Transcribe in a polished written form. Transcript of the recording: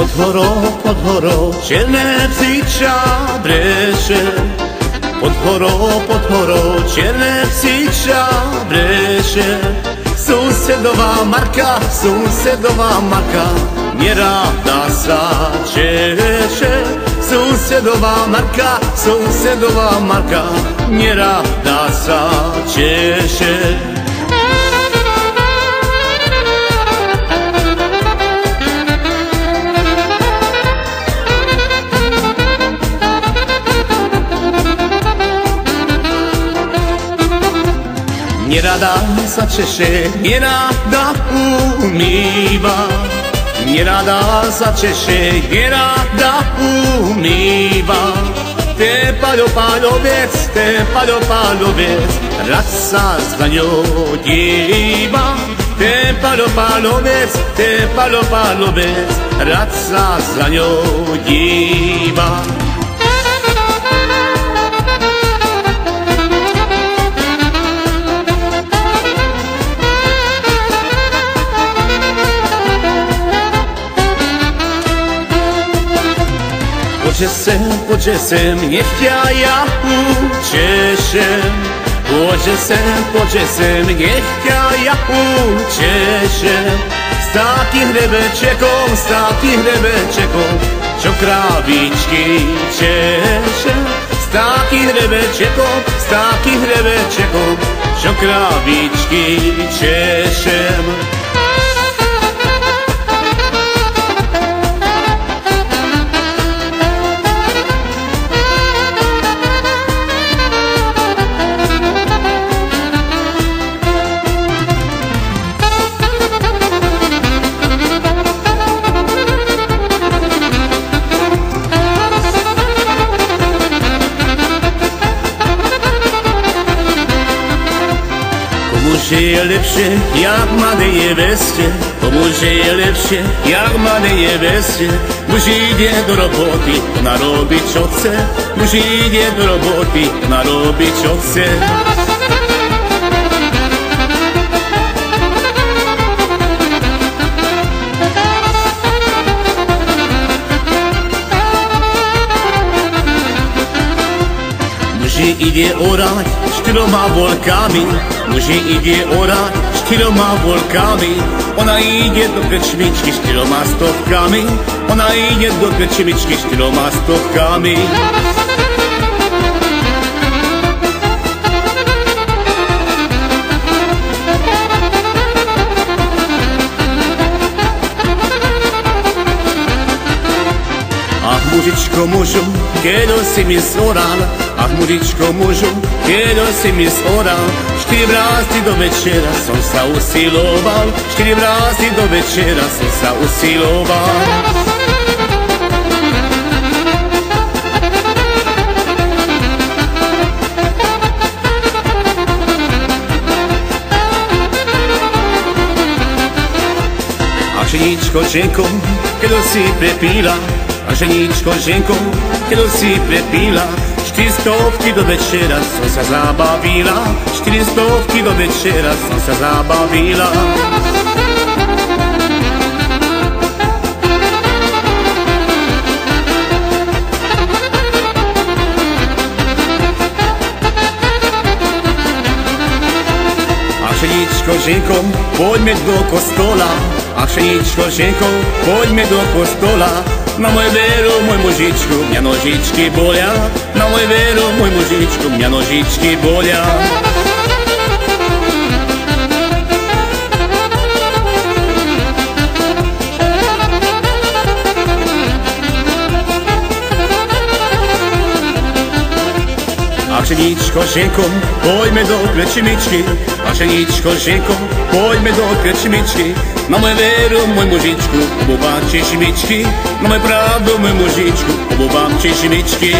pod horou, čierne psíča breše. Pod horou, čierne psíča breše. Susedová Marka, neráda sa češe. Susedová Marka, neráda sa češe. Nerada sa češe, nerada umýva. Nerada sa češe, nerada umýva. Te paľoviec, rád sa za ňou díva. Te paľoviec, rád sa za ňou díva. Poďže sem, nech ťa ja učešem. Poďže sem, nech ťa ja učešem. S takým hrebečekom, čo krávičky češem. S takým hrebečekom, čo krávičky češem. Je lepšie, jak mladej neveste, komuže je lepšie, jak mladej neveste. Muž ide do roboty, narobiť čo chce, muž ide do roboty, narobiť čo chce. Muži ide orať 4 volkami, muži ide orať 4 volkami. Ona ide do krčmičky 4 stovkami, ona ide do krčmičky 4 stovkami. Ach, mužičko, mužu, keďo si mi zoral, ach, mužičko, mužu, keďo si mi zoral. 4 razy do večera som sa usiloval, 4 razy do večera som sa usiloval. A ženičko, ženko, keďo si prepíla, a ženičko, ženko, keďo si prepíla, 400 do večera som sa zabavila, 400 do večera som sa zabavila. A ženičko, ženko, poďme do kostola, a ženičko, ženko, poďme do kostola. Na môj veru, môj mužičku, mňa nožičky bolia. Na môj veru, môj mužičku, mňa nožičky bolia. A ženičko, ženko, poďme do krčmičky. A ženičko, ženko, poďme do krčmičky. Na môj veru, môj mužičku, obúvam čižmičky. Na môj pravdu, môj mužičku, obúvam čižmičky.